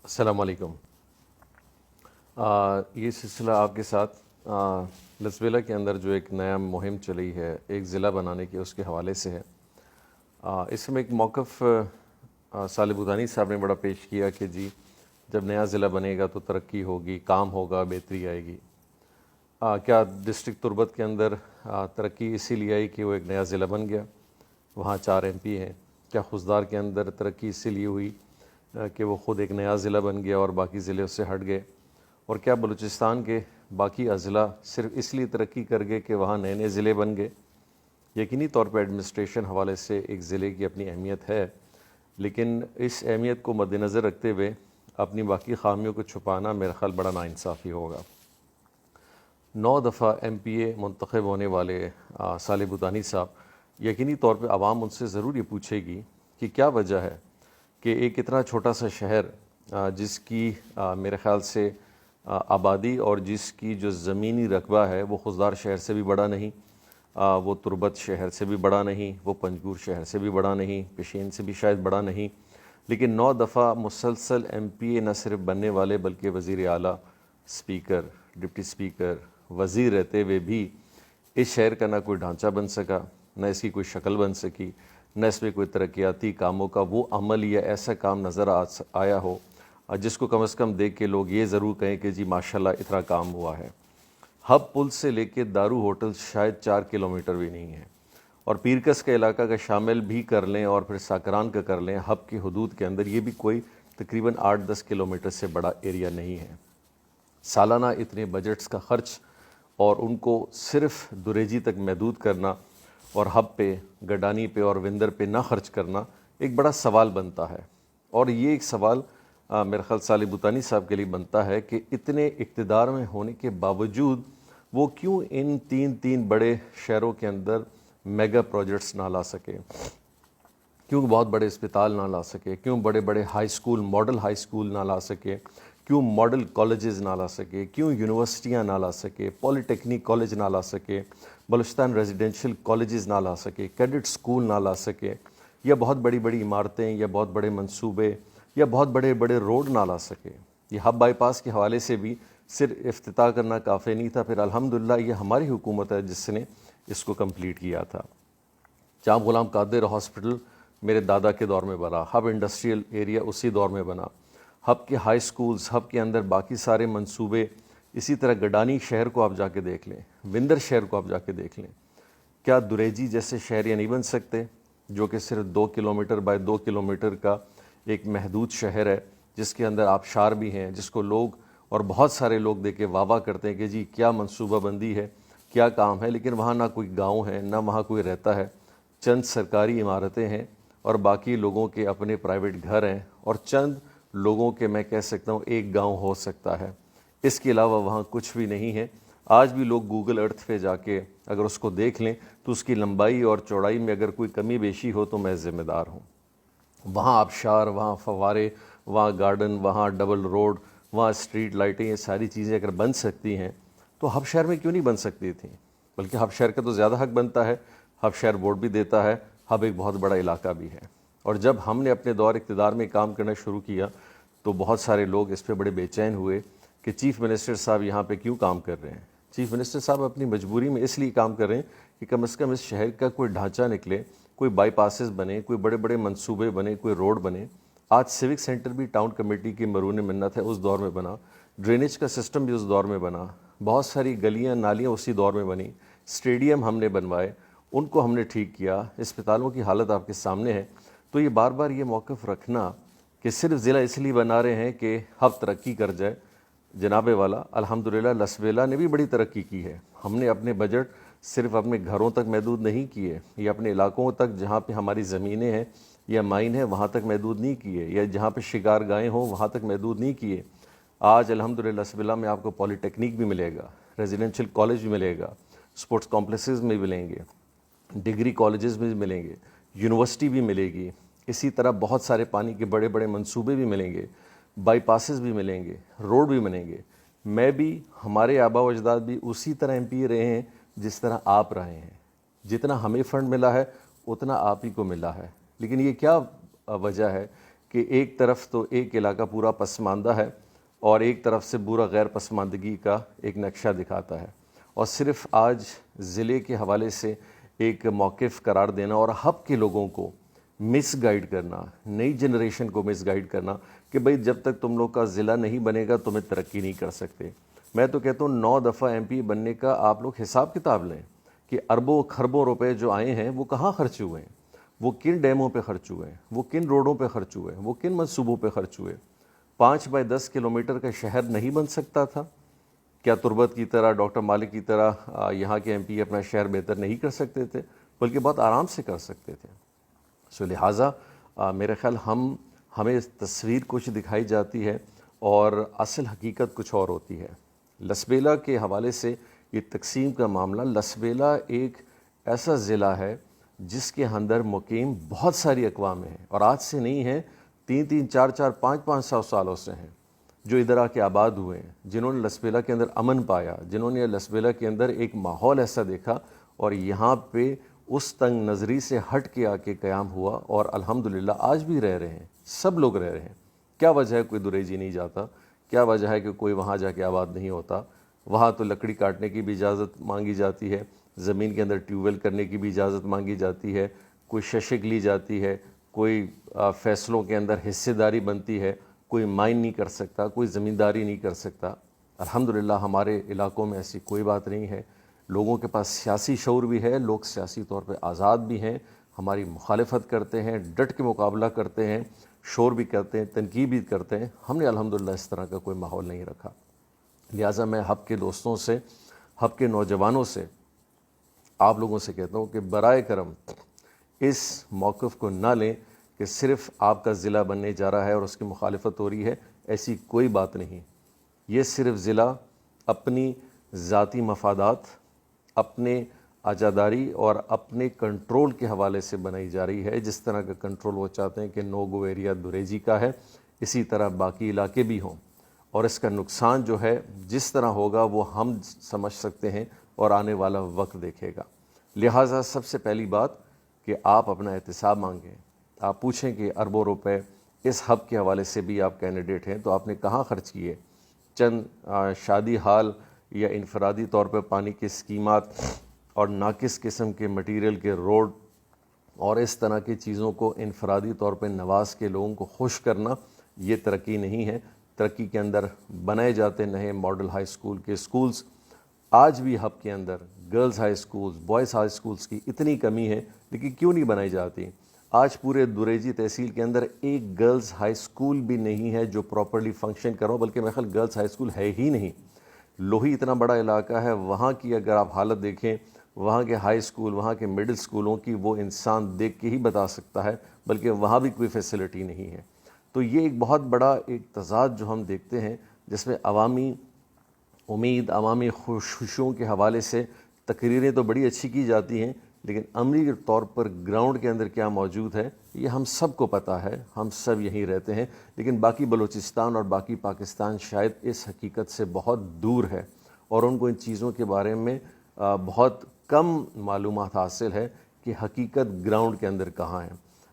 السلام علیکم۔ یہ سلسلہ آپ کے ساتھ لسبیلا کے اندر جو ایک نیا مہم چلی ہے ایک ضلع بنانے کی، اس کے حوالے سے ہے۔ اس میں ایک موقف صالح بھوتانی صاحب نے بڑا پیش کیا کہ جی جب نیا ضلع بنے گا تو ترقی ہوگی، کام ہوگا، بہتری آئے گی۔ کیا ڈسٹرکٹ تربت کے اندر ترقی اسی لیے آئی کہ وہ ایک نیا ضلع بن گیا، وہاں 4 MP ہیں؟ کیا خضدار کے اندر ترقی اسی لیے ہوئی کہ وہ خود ایک نیا ضلع بن گیا اور باقی ضلع اس سے ہٹ گئے؟ اور کیا بلوچستان کے باقی اضلاع صرف اس لیے ترقی کر گئے کہ وہاں نئے نئے ضلع بن گئے؟ یقینی طور پہ ایڈمنسٹریشن حوالے سے ایک ضلع کی اپنی اہمیت ہے، لیکن اس اہمیت کو مد نظر رکھتے ہوئے اپنی باقی خامیوں کو چھپانا میرا خیال بڑا ناانصافی ہوگا۔ 9 دفعہ MPA منتخب ہونے والے صالح بھوتانی صاحب، یقینی طور پہ عوام ان سے ضرور یہ پوچھے گی کہ کیا وجہ ہے کہ ایک اتنا چھوٹا سا شہر جس کی میرے خیال سے آبادی اور جس کی جو زمینی رقبہ ہے وہ خضدار شہر سے بھی بڑا نہیں، وہ تربت شہر سے بھی بڑا نہیں، وہ پنجگور شہر سے بھی بڑا نہیں، پشین سے بھی شاید بڑا نہیں، لیکن 9 دفعہ مسلسل MPA نہ صرف بننے والے بلکہ وزیر اعلیٰ، اسپیکر، ڈپٹی اسپیکر، وزیر رہتے ہوئے بھی اس شہر کا نہ کوئی ڈھانچہ بن سکا، نہ اس کی کوئی شکل بن سکی، نہ اس میں کوئی ترقیاتی کاموں کا وہ عمل یا ایسا کام نظر آیا ہو جس کو کم از کم دیکھ کے لوگ یہ ضرور کہیں کہ جی ماشاءاللہ اتنا کام ہوا ہے۔ ہب پل سے لے کے دارو ہوٹل شاید 4 کلومیٹر بھی نہیں ہے، اور پیرکس کے علاقہ کا شامل بھی کر لیں اور پھر ساکران کا کر لیں، ہب کی حدود کے اندر یہ بھی کوئی تقریباً 8-10 کلومیٹر سے بڑا ایریا نہیں ہے۔ سالانہ اتنے بجٹس کا خرچ اور ان کو صرف دریجی تک محدود کرنا اور ہب پہ، گڈانی پہ اور وندر پہ نہ خرچ کرنا ایک بڑا سوال بنتا ہے، اور یہ ایک سوال میرے خیال صالح بھوتانی صاحب کے لیے بنتا ہے کہ اتنے اقتدار میں ہونے کے باوجود وہ کیوں ان تین بڑے شہروں کے اندر میگا پروجیکٹس نہ لا سکے، کیوں بہت بڑے اسپتال نہ لا سکے، کیوں بڑے بڑے high school, model high school نہ لا سکے، کیوں ماڈل کالجز نہ لا سکے، کیوں یونیورسٹیاں نہ لا سکے، پولی ٹیکنک کالج نہ لا سکے، بلوچستان ریزیڈینشل کالجز نہ لا سکے، کیڈٹ اسکول نہ لا سکے، یا بہت بڑی بڑی عمارتیں یا بہت بڑے منصوبے یا بہت بڑے بڑے روڈ نہ لا سکے۔ یہ ہب بائی پاس کے حوالے سے بھی صرف افتتاح کرنا کافی نہیں تھا، پھر الحمدللہ یہ ہماری حکومت ہے جس نے اس کو کمپلیٹ کیا تھا۔ جہاں غلام قادر ہاسپٹل میرے دادا کے دور میں بنا، ہب انڈسٹریل ایریا اسی دور میں بنا، ہب کے ہائی سکولز، ہب کے اندر باقی سارے منصوبے، اسی طرح گڈانی شہر کو آپ جا کے دیکھ لیں، وندر شہر کو آپ جا کے دیکھ لیں۔ کیا دریجی جیسے شہر یہ نہیں بن سکتے جو کہ صرف 2 کلومیٹر بائی 2 کلومیٹر کا ایک محدود شہر ہے، جس کے اندر آبشار بھی ہیں، جس کو لوگ اور بہت سارے لوگ دیکھ کے واہ واہ کرتے ہیں کہ جی کیا منصوبہ بندی ہے، کیا کام ہے، لیکن وہاں نہ کوئی گاؤں ہے، نہ وہاں کوئی رہتا ہے، چند سرکاری عمارتیں ہیں اور باقی لوگوں کے اپنے پرائیویٹ گھر ہیں، اور چند لوگوں کے میں کہہ سکتا ہوں ایک گاؤں ہو سکتا ہے، اس کے علاوہ وہاں کچھ بھی نہیں ہے۔ آج بھی لوگ گوگل ارتھ پہ جا کے اگر اس کو دیکھ لیں تو اس کی لمبائی اور چوڑائی میں اگر کوئی کمی بیشی ہو تو میں ذمہ دار ہوں۔ وہاں آبشار، وہاں فوارے، وہاں گارڈن، وہاں ڈبل روڈ، وہاں اسٹریٹ لائٹیں، یہ ساری چیزیں اگر بن سکتی ہیں تو ہب شہر میں کیوں نہیں بن سکتی تھیں؟ بلکہ ہب شہر کا تو زیادہ حق بنتا ہے، ہب شہر ووٹ بھی دیتا ہے، ہب ایک بہت بڑا علاقہ بھی ہے۔ اور جب ہم نے اپنے دور اقتدار میں کام کرنا شروع کیا تو بہت سارے لوگ اس پہ بڑے بے چین ہوئے کہ چیف منسٹر صاحب یہاں پہ کیوں کام کر رہے ہیں۔ چیف منسٹر صاحب اپنی مجبوری میں اس لیے کام کر رہے ہیں کہ کم از کم اس شہر کا کوئی ڈھانچہ نکلے، کوئی بائی پاسز بنے، کوئی بڑے بڑے منصوبے بنے، کوئی روڈ بنے۔ آج سیوک سینٹر بھی ٹاؤن کمیٹی کی مرہون منت ہے، اس دور میں بنا، ڈرینیج کا سسٹم بھی اس دور میں بنا، بہت ساری گلیاں نالیاں اسی دور میں بنی، اسٹیڈیم ہم نے بنوائے، ان کو ہم نے ٹھیک کیا، اسپتالوں کی حالت آپ کے سامنے ہے۔ تو یہ بار بار یہ موقف رکھنا کہ صرف ضلع اس لیے بنا رہے ہیں کہ ہب ترقی کر جائے، جناب والا الحمدللہ لسبیلا نے بھی بڑی ترقی کی ہے۔ ہم نے اپنے بجٹ صرف اپنے گھروں تک محدود نہیں کیے یا اپنے علاقوں تک جہاں پہ ہماری زمینیں ہیں یا مائن ہیں وہاں تک محدود نہیں کیے، یا جہاں پہ شکار گاہیں ہوں وہاں تک محدود نہیں کیے۔ آج الحمدللہ لسبیلا میں آپ کو پولی ٹیکنک بھی ملے گا، ریزیڈینشل کالج بھی ملے گا، اسپورٹس کمپلیکسز میں بھی ملیں گے، ڈگری کالجز میں بھی ملیں گے، یونیورسٹی بھی ملے گی، اسی طرح بہت سارے پانی کے بڑے بڑے منصوبے بھی ملیں گے، بائی پاسز بھی ملیں گے، روڈ بھی ملیں گے۔ میں بھی، ہمارے آباء و اجداد بھی اسی طرح MP رہے ہیں جس طرح آپ رہے ہیں۔ جتنا ہمیں فنڈ ملا ہے اتنا آپ ہی کو ملا ہے، لیکن یہ کیا وجہ ہے کہ ایک طرف تو ایک علاقہ پورا پسماندہ ہے اور ایک طرف سے پورا غیر پسماندگی کا ایک نقشہ دکھاتا ہے، اور صرف آج ضلع کے حوالے سے ایک موقف قرار دینا اور ہب کے لوگوں کو مس گائیڈ کرنا، نئی جنریشن کو مس گائیڈ کرنا کہ بھئی جب تک تم لوگ کا ضلع نہیں بنے گا تمہیں ترقی نہیں کر سکتے۔ میں تو کہتا ہوں 9 دفعہ ایم پی بننے کا آپ لوگ حساب کتاب لیں کہ اربوں خربوں روپے جو آئے ہیں وہ کہاں خرچ ہوئے ہیں، وہ کن ڈیموں پہ خرچ ہوئے ہیں، وہ کن روڈوں پہ خرچ ہوئے ہیں، وہ کن منصوبوں پہ خرچ ہوئے۔ 5 بائی 10 کلومیٹر کا شہر نہیں بن سکتا تھا؟ کیا تربت کی طرح، ڈاکٹر مالک کی طرح یہاں کے ایم پی اپنا شہر بہتر نہیں کر سکتے تھے؟ بلکہ بہت آرام سے کر سکتے تھے۔ سو لہٰذا میرے خیال ہمیں تصویر کچھ دکھائی جاتی ہے اور اصل حقیقت کچھ اور ہوتی ہے۔ لسبیلا کے حوالے سے یہ تقسیم کا معاملہ، لسبیلا ایک ایسا ضلع ہے جس کے اندر مقیم بہت ساری اقوام ہیں، اور آج سے نہیں ہیں، 3 4 4 5 500 سالوں سے ہیں، جو ادھر آ کے آباد ہوئے ہیں، جنہوں نے لسبیلا کے اندر امن پایا، جنہوں نے لسبیلا کے اندر ایک ماحول ایسا دیکھا اور یہاں پہ اس تنگ نظری سے ہٹ کے آ کے قیام ہوا، اور الحمدللہ آج بھی رہ رہے ہیں، سب لوگ رہ رہے ہیں۔ کیا وجہ ہے کوئی دریجی نہیں جاتا؟ کیا وجہ ہے کہ کوئی وہاں جا کے آباد نہیں ہوتا؟ وہاں تو لکڑی کاٹنے کی بھی اجازت مانگی جاتی ہے، زمین کے اندر ٹیوب ویل کرنے کی بھی اجازت مانگی جاتی ہے، کوئی ششک لی جاتی ہے، کوئی فیصلوں کے اندر حصے داری بنتی ہے، کوئی مائن نہیں کر سکتا، کوئی زمینداری نہیں کر سکتا۔ الحمدللہ ہمارے علاقوں میں ایسی کوئی بات نہیں ہے، لوگوں کے پاس سیاسی شعور بھی ہے، لوگ سیاسی طور پہ آزاد بھی ہیں، ہماری مخالفت کرتے ہیں، ڈٹ کے مقابلہ کرتے ہیں، شور بھی کرتے ہیں، تنقید بھی کرتے ہیں۔ ہم نے الحمدللہ اس طرح کا کوئی ماحول نہیں رکھا۔ لہٰذا میں ہب کے دوستوں سے، ہب کے نوجوانوں سے، آپ لوگوں سے کہتا ہوں کہ برائے کرم اس موقف کو نہ لیں کہ صرف آپ کا ضلع بننے جا رہا ہے اور اس کی مخالفت ہو رہی ہے، ایسی کوئی بات نہیں۔ یہ صرف ضلع اپنی ذاتی مفادات، اپنے عزاداری اور اپنے کنٹرول کے حوالے سے بنائی جا رہی ہے۔ جس طرح کا کنٹرول وہ چاہتے ہیں کہ نوگو ایریا دریجی کا ہے، اسی طرح باقی علاقے بھی ہوں، اور اس کا نقصان جو ہے جس طرح ہوگا وہ ہم سمجھ سکتے ہیں اور آنے والا وقت دیکھے گا۔ لہٰذا سب سے پہلی بات کہ آپ اپنا احتساب مانگیں، آپ پوچھیں کہ اربوں روپے اس ہب کے حوالے سے بھی آپ کینڈیڈیٹ ہیں تو آپ نے کہاں خرچ کیے؟ چند شادی حال یا انفرادی طور پہ پانی کی اسکیمات اور ناقص قسم کے مٹیریل کے روڈ اور اس طرح کی چیزوں کو انفرادی طور پہ نواز کے لوگوں کو خوش کرنا، یہ ترقی نہیں ہے۔ ترقی کے اندر بنائے جاتے نئے ماڈل ہائی اسکول کے اسکولز، آج بھی ہب کے اندر girls high schools, boys high schools کی اتنی کمی ہے، لیکن کیوں نہیں بنائی جاتی؟ آج پورے دریجی تحصیل کے اندر ایک گرلز ہائی اسکول بھی نہیں ہے جو پراپرلی فنکشن کرو، بلکہ میرے خیال گرلز ہائی اسکول ہے ہی نہیں۔ لوہی اتنا بڑا علاقہ ہے، وہاں کی اگر آپ حالت دیکھیں، وہاں کے ہائی اسکول، وہاں کے مڈل اسکولوں کی، وہ انسان دیکھ کے ہی بتا سکتا ہے، بلکہ وہاں بھی کوئی فیسلٹی نہیں ہے۔ تو یہ ایک بہت بڑا ایک تضاد جو ہم دیکھتے ہیں، جس میں عوامی امید، عوامی خوشیوں کے حوالے سے تقریریں تو بڑی اچھی کی جاتی ہیں، لیکن عملی طور پر گراؤنڈ کے اندر کیا موجود ہے یہ ہم سب کو پتہ ہے، ہم سب یہیں رہتے ہیں، لیکن باقی بلوچستان اور باقی پاکستان شاید اس حقیقت سے بہت دور ہے، اور ان کو ان چیزوں کے بارے میں بہت کم معلومات حاصل ہے کہ حقیقت گراؤنڈ کے اندر کہاں ہے۔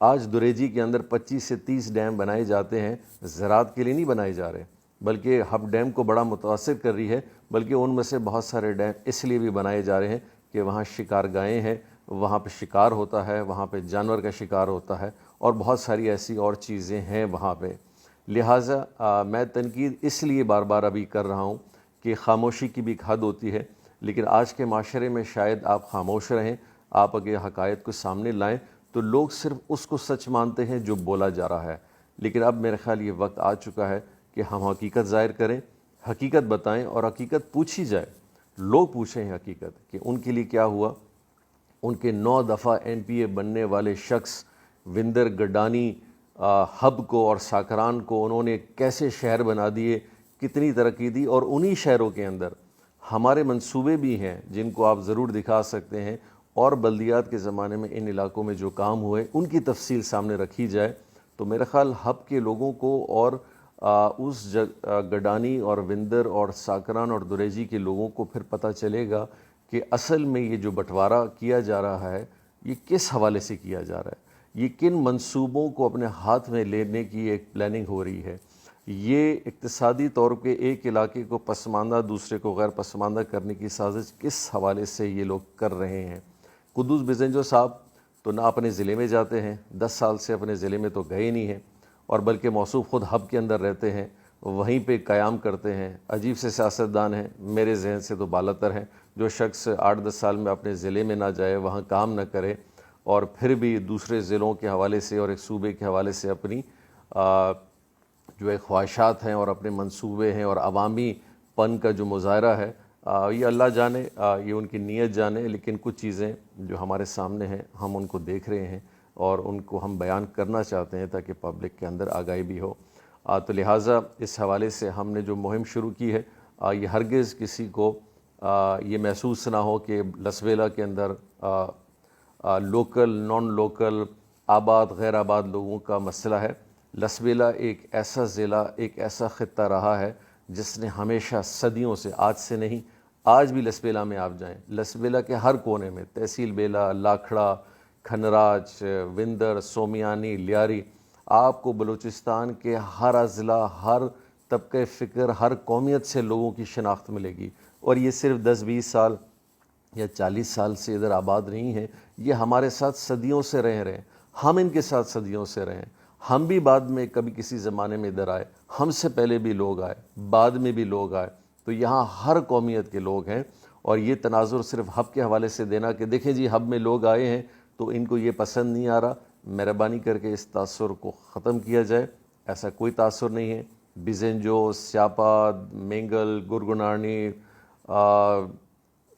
آج دریجی کے اندر 25 سے 30 ڈیم بنائے جاتے ہیں، زراعت کے لیے نہیں بنائے جا رہے، بلکہ ہب ڈیم کو بڑا متاثر کر رہی ہے، بلکہ ان میں سے بہت سارے ڈیم اس لیے بھی بنائے جا رہے ہیں کہ وہاں شکار گاہیں ہیں، وہاں پہ شکار ہوتا ہے، وہاں پہ جانور کا شکار ہوتا ہے، اور بہت ساری ایسی اور چیزیں ہیں وہاں پہ۔ لہٰذا میں تنقید اس لیے بار بار ابھی کر رہا ہوں کہ خاموشی کی بھی ایک حد ہوتی ہے، لیکن آج کے معاشرے میں شاید آپ خاموش رہیں، آپ اگر حقائق کو سامنے لائیں تو لوگ صرف اس کو سچ مانتے ہیں جو بولا جا رہا ہے۔ لیکن اب میرے خیال یہ وقت آ چکا ہے کہ ہم حقیقت ظاہر کریں، حقیقت بتائیں، اور حقیقت پوچھی جائے، لوگ پوچھیں حقیقت کہ ان کے لیے کیا ہوا۔ ان کے 9 دفعہ ایم پی اے بننے والے شخص وندر گڈانی ہب کو اور ساکران کو انہوں نے کیسے شہر بنا دیے، کتنی ترقی دی، اور انہی شہروں کے اندر ہمارے منصوبے بھی ہیں جن کو آپ ضرور دکھا سکتے ہیں، اور بلدیات کے زمانے میں ان علاقوں میں جو کام ہوئے ان کی تفصیل سامنے رکھی جائے تو میرے خیال ہب کے لوگوں کو اور اس گڈانی اور وندر اور ساکران اور دریجی کے لوگوں کو پھر پتہ چلے گا کہ اصل میں یہ جو بٹوارہ کیا جا رہا ہے یہ کس حوالے سے کیا جا رہا ہے۔ یہ کن منصوبوں کو اپنے ہاتھ میں لینے کی ایک پلاننگ ہو رہی ہے، یہ اقتصادی طور پہ ایک علاقے کو پسماندہ دوسرے کو غیر پسماندہ کرنے کی سازش کس حوالے سے یہ لوگ کر رہے ہیں۔ قدوس بزنجو صاحب تو نہ اپنے ضلع میں جاتے ہیں، 10 سال سے اپنے ضلع میں تو گئے نہیں ہیں، اور بلکہ موصوف خود ہب کے اندر رہتے ہیں، وہیں پہ قیام کرتے ہیں۔ عجیب سے سیاستدان ہیں، میرے ذہن سے تو بالاتر ہیں، جو شخص 8-10 سال میں اپنے ضلع میں نہ جائے، وہاں کام نہ کرے، اور پھر بھی دوسرے ضلعوں کے حوالے سے اور ایک صوبے کے حوالے سے اپنی جو ایک خواہشات ہیں اور اپنے منصوبے ہیں اور عوامی پن کا جو مظاہرہ ہے، یہ اللہ جانے، یہ ان کی نیت جانے، لیکن کچھ چیزیں جو ہمارے سامنے ہیں ہم ان کو دیکھ رہے ہیں اور ان کو ہم بیان کرنا چاہتے ہیں تاکہ پبلک کے اندر آگاہی بھی ہو۔ تو لہٰذا اس حوالے سے ہم نے جو مہم شروع کی ہے، یہ ہرگز کسی کو یہ محسوس نہ ہو کہ لسویلا کے اندر لوکل نان لوکل آباد غیر آباد لوگوں کا مسئلہ ہے۔ لسویلا ایک ایسا ضلع، ایک ایسا خطہ رہا ہے جس نے ہمیشہ صدیوں سے، آج سے نہیں، آج بھی لسویلا میں آپ جائیں، لسویلا کے ہر کونے میں، تحصیل بیلا، لاکھڑا، کھنراج، وندر، سومیانی، لیاری، آپ کو بلوچستان کے ہر اضلاع، ہر طبقہ فکر، ہر قومیت سے لوگوں کی شناخت ملے گی، اور یہ صرف 10-20 سال یا 40 سال سے ادھر آباد نہیں ہیں، یہ ہمارے ساتھ صدیوں سے رہ رہے ہیں، ہم ان کے ساتھ صدیوں سے رہے ہیں، ہم بھی بعد میں کبھی کسی زمانے میں ادھر آئے، ہم سے پہلے بھی لوگ آئے، بعد میں بھی لوگ آئے، تو یہاں ہر قومیت کے لوگ ہیں، اور یہ تناظر صرف ہب کے حوالے سے دینا کہ دیکھیں جی ہب میں لوگ آئے ہیں تو ان کو یہ پسند نہیں آ رہا، مہربانی کر کے اس تاثر کو ختم کیا جائے، ایسا کوئی تاثر نہیں ہے۔ بزنجو، سیاپا، مینگل، گرگنانی،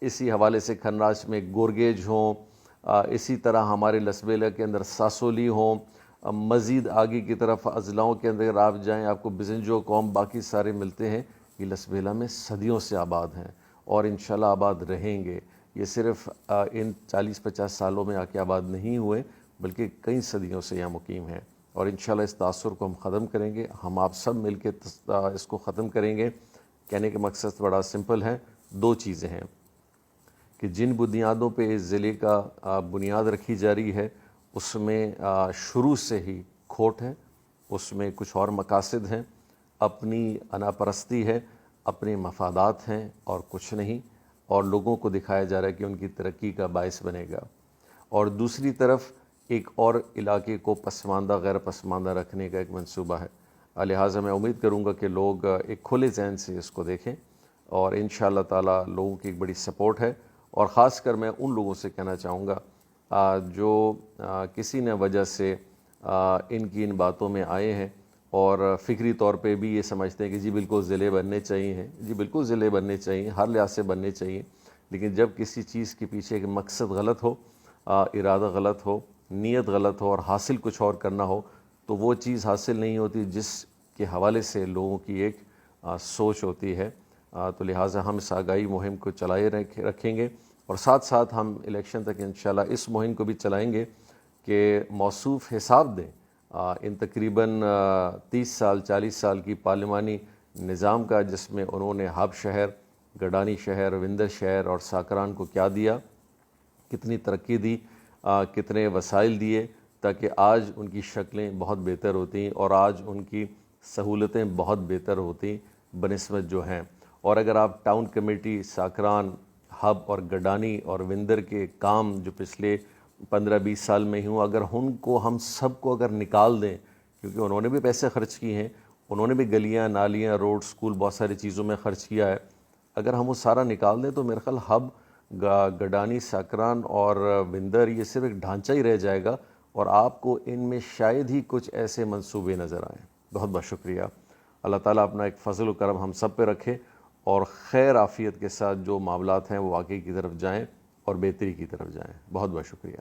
اسی حوالے سے کھنراج میں گورگیج ہوں، اسی طرح ہمارے لسویلا کے اندر ساسولی ہوں، مزید آگے کی طرف اضلاعوں کے اندر آپ جائیں آپ کو بزنجو قوم باقی سارے ملتے ہیں، یہ لسویلا میں صدیوں سے آباد ہیں اور انشاءاللہ آباد رہیں گے۔ یہ صرف ان 40-50 سالوں میں آ کے آباد نہیں ہوئے بلکہ کئی صدیوں سے یہاں مقیم ہیں، اور انشاءاللہ اس تاثر کو ہم ختم کریں گے، ہم آپ سب مل کے اس کو ختم کریں گے۔ کہنے کا مقصد بڑا سمپل ہے، 2 چیزیں ہیں کہ جن بنیادوں پہ اس ضلع کا بنیاد رکھی جا رہی ہے اس میں شروع سے ہی کھوٹ ہے، اس میں کچھ اور مقاصد ہیں، اپنی انا پرستی ہے، اپنے مفادات ہیں اور کچھ نہیں، اور لوگوں کو دکھایا جا رہا ہے کہ ان کی ترقی کا باعث بنے گا، اور دوسری طرف ایک اور علاقے کو پسماندہ غیر پسماندہ رکھنے کا ایک منصوبہ ہے۔ لہٰذا میں امید کروں گا کہ لوگ ایک کھلے ذہن سے اس کو دیکھیں، اور انشاءاللہ تعالی لوگوں کی ایک بڑی سپورٹ ہے، اور خاص کر میں ان لوگوں سے کہنا چاہوں گا جو کسی نہ وجہ سے ان باتوں میں آئے ہیں اور فکری طور پہ بھی یہ سمجھتے ہیں کہ جی بالکل ضلع بننے چاہیے، جی بالکل ضلع بننے چاہیے، ہر لحاظ سے بننے چاہیے، لیکن جب کسی چیز کے پیچھے ایک مقصد غلط ہو، ارادہ غلط ہو، نیت غلط ہو اور حاصل کچھ اور کرنا ہو تو وہ چیز حاصل نہیں ہوتی جس کے حوالے سے لوگوں کی ایک سوچ ہوتی ہے۔ تو لہٰذا ہم اس آگاہی مہم کو چلائے رکھیں گے، اور ساتھ ساتھ ہم الیکشن تک انشاءاللہ اس مہم کو بھی چلائیں گے کہ موصوف حساب دیں ان تقریباً 30 سال 40 سال کی پارلیمانی نظام کا، جس میں انہوں نے ہب شہر، گڈانی شہر، وندر شہر اور ساکران کو کیا دیا، کتنی ترقی دی، کتنے وسائل دیے، تاکہ آج ان کی شکلیں بہت بہتر ہوتی اور آج ان کی سہولتیں بہت بہتر ہوتی بنسبت جو ہیں۔ اور اگر آپ ٹاؤن کمیٹی، ساکران، ہب اور گڈانی اور وندر کے کام جو پچھلے 15-20 سال میں ہوں، اگر ان کو ہم سب کو اگر نکال دیں، کیونکہ انہوں نے بھی پیسے خرچ کیے ہیں، انہوں نے بھی گلیاں، نالیاں، روڈ، سکول، بہت ساری چیزوں میں خرچ کیا ہے، اگر ہم وہ سارا نکال دیں تو میرے خیال ہب، گڈانی، ساکران اور وندر یہ صرف ایک ڈھانچہ ہی رہ جائے گا، اور آپ کو ان میں شاید ہی کچھ ایسے منصوبے نظر آئیں۔ بہت بہت شکریہ۔ اللہ تعالیٰ اپنا ایک فضل و کرم ہم سب پہ رکھے، اور خیر عافیت کے ساتھ جو معاملات ہیں وہ واقعی کی طرف جائیں اور بہتری کی طرف جائیں۔ بہت بہت شکریہ۔